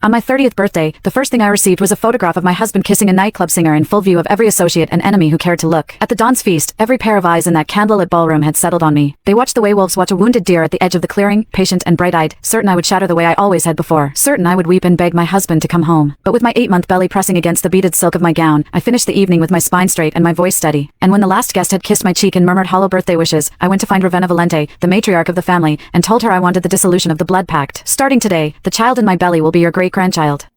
On my 30th birthday, the first thing I received was a photograph of my husband kissing a nightclub singer in full view of every associate and enemy who cared to look. At the Don's feast, every pair of eyes in that candlelit ballroom had settled on me. They watched the way wolves watch a wounded deer at the edge of the clearing, patient and bright-eyed, certain I would shatter the way I always had before, certain I would weep and beg my husband to come home. But with my 8-month belly pressing against the beaded silk of my gown, I finished the evening with my spine straight and my voice steady. And when the last guest had kissed my cheek and murmured hollow birthday wishes, I went to find Ravenna Valente, the matriarch of the family, and told her I wanted the dissolution of the blood pact. Starting today, the child in my belly will be your great-grandchild.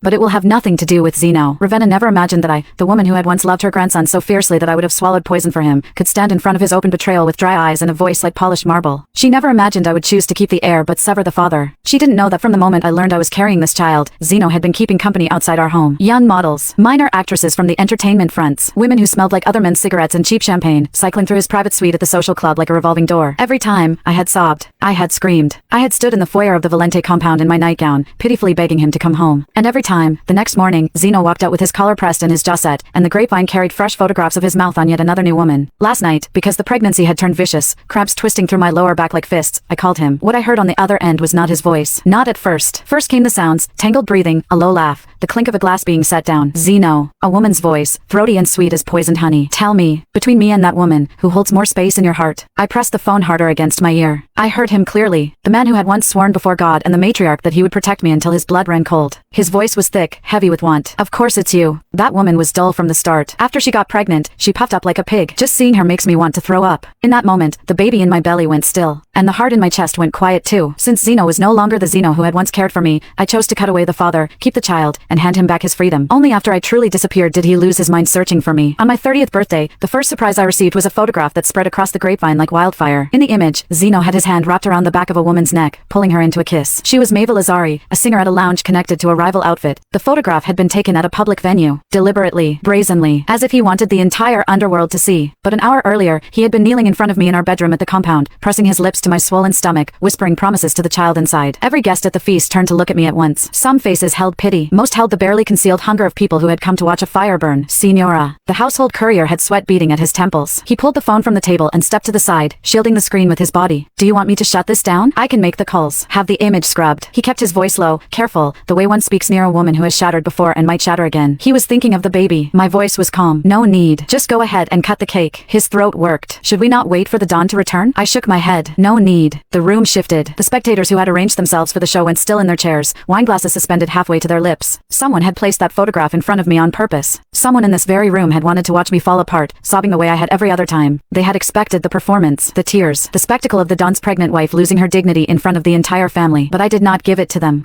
But it will have nothing to do with Zeno. Ravenna never imagined that I, the woman who had once loved her grandson so fiercely that I would have swallowed poison for him, could stand in front of his open betrayal with dry eyes and a voice like polished marble. She never imagined I would choose to keep the heir but sever the father. She didn't know that from the moment I learned I was carrying this child, Zeno had been keeping company outside our home. Young models, minor actresses from the entertainment fronts, women who smelled like other men's cigarettes and cheap champagne, cycling through his private suite at the social club like a revolving door. Every time, I had sobbed. I had screamed. I had stood in the foyer of the Valente compound in my nightgown, pitifully begging him to come home. And every time, the next morning, Zeno walked out with his collar pressed and his jaw set, and the grapevine carried fresh photographs of his mouth on yet another new woman. Last night, because the pregnancy had turned vicious, cramps twisting through my lower back like fists, I called him. What I heard on the other end was not his voice. Not at first. First came the sounds, tangled breathing, a low laugh, the clink of a glass being set down. Zeno. A woman's voice, throaty and sweet as poisoned honey. Tell me, between me and that woman, who holds more space in your heart? I pressed the phone harder against my ear. I heard him clearly, the man who had once sworn before God and the matriarch that he would protect me until his blood ran cold. His voice was thick, heavy with want. Of course it's you. That woman was dull from the start. After she got pregnant, she puffed up like a pig. Just seeing her makes me want to throw up. In that moment, the baby in my belly went still, and the heart in my chest went quiet too. Since Zeno was no longer the Zeno who had once cared for me, I chose to cut away the father, keep the child, and hand him back his freedom. Only after I truly disappeared did he lose his mind searching for me. On my 30th birthday, the first surprise I received was a photograph that spread across the grapevine like wildfire. In the image, Zeno had his hand wrapped around the back of a woman's neck, pulling her into a kiss. She was Maeva Lazari, a singer at a lounge connected to a rival outfit. The photograph had been taken at a public venue, deliberately, brazenly, as if he wanted the entire underworld to see. But an hour earlier, he had been kneeling in front of me in our bedroom at the compound, pressing his lips to my swollen stomach, whispering promises to the child inside. Every guest at the feast turned to look at me at once. Some faces held pity, most held the barely concealed hunger of people who had come to watch a fire burn. Signora. The household courier had sweat beading at his temples. He pulled the phone from the table and stepped to the side, shielding the screen with his body. Do you want me to shut this down? I can make the calls. Have the image scrubbed. He kept his voice low, careful, the way one speaks near a woman who has shattered before and might shatter again. He was thinking of the baby. My voice was calm. No need. Just go ahead and cut the cake. His throat worked. Should we not wait for the dawn to return? I shook my head. No need. The room shifted. The spectators who had arranged themselves for the show went still in their chairs, wineglasses suspended halfway to their lips. Someone had placed that photograph in front of me on purpose. Someone in this very room had wanted to watch me fall apart, sobbing the way I had every other time. They had expected the performance, the tears, the spectacle of the Don's pregnant wife losing her dignity in front of the entire family, but I did not give it to them.